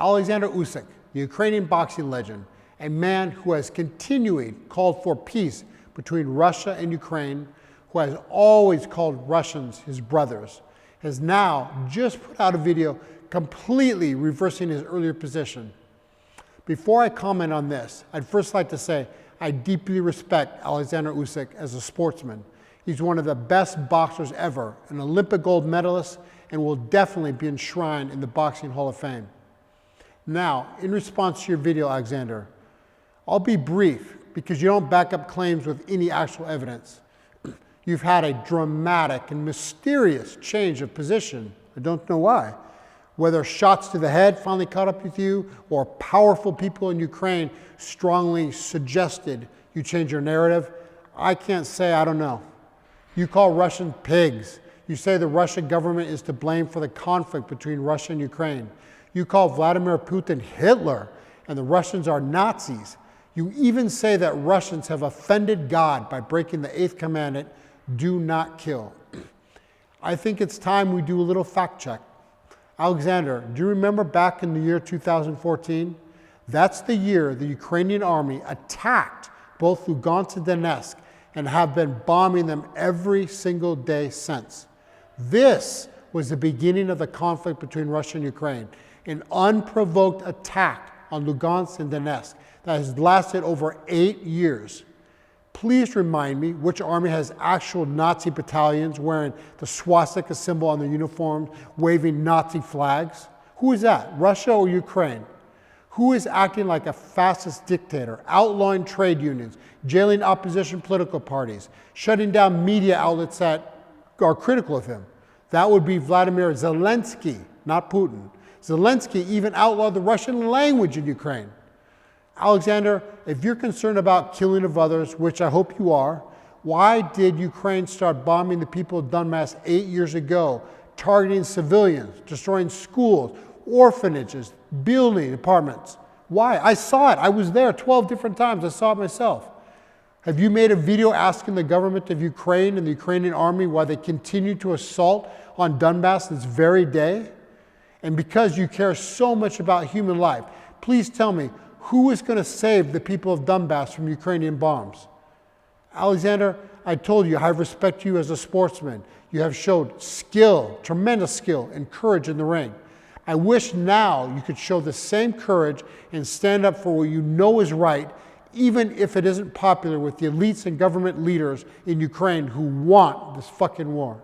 Alexander Usyk, the Ukrainian boxing legend, a man who has continually called for peace between Russia and Ukraine, who has always called Russians his brothers, has now just put out a video completely reversing his earlier position. Before I comment on this, I'd first like to say I deeply respect Alexander Usyk as a sportsman. He's one of the best boxers ever, an Olympic gold medalist, and will definitely be enshrined in the Boxing Hall of Fame. Now, in response to your video, Alexander, I'll be brief because you don't back up claims with any actual evidence. You've had a dramatic and mysterious change of position. I don't know why. Whether shots to the head finally caught up with you or powerful people in Ukraine strongly suggested you change your narrative, I can't say, I don't know. You call Russians pigs. You say the Russian government is to blame for the conflict between Russia and Ukraine. You call Vladimir Putin Hitler and the Russians are Nazis. You even say that Russians have offended God by breaking the 8th commandment, do not kill. I think it's time we do a little fact check. Alexander, do you remember back in the year 2014? That's the year the Ukrainian army attacked both Lugansk and Donetsk and have been bombing them every single day since. This was the beginning of the conflict between Russia and Ukraine, an unprovoked attack on Lugansk and Donetsk that has lasted over 8 years. Please remind me which army has actual Nazi battalions wearing the swastika symbol on their uniforms, waving Nazi flags. Who is that, Russia or Ukraine? Who is acting like a fascist dictator, outlawing trade unions, jailing opposition political parties, shutting down media outlets that are critical of him? That would be Vladimir Zelensky, not Putin. Zelensky even outlawed the Russian language in Ukraine. Alexander, if you're concerned about killing of others, which I hope you are, why did Ukraine start bombing the people of Donetsk 8 years ago, targeting civilians, destroying schools, orphanages, building apartments? Why? I saw it. I was there 12 different times. I saw it myself. Have you made a video asking the government of Ukraine and the Ukrainian army why they continue to assault on Donbass this very day? And because you care so much about human life, please tell me, who is going to save the people of Donbass from Ukrainian bombs? Alexander, I told you I respect you as a sportsman. You have showed skill, tremendous skill and courage in the ring. I wish now you could show the same courage and stand up for what you know is right, even if it isn't popular with the elites and government leaders in Ukraine who want this fucking war.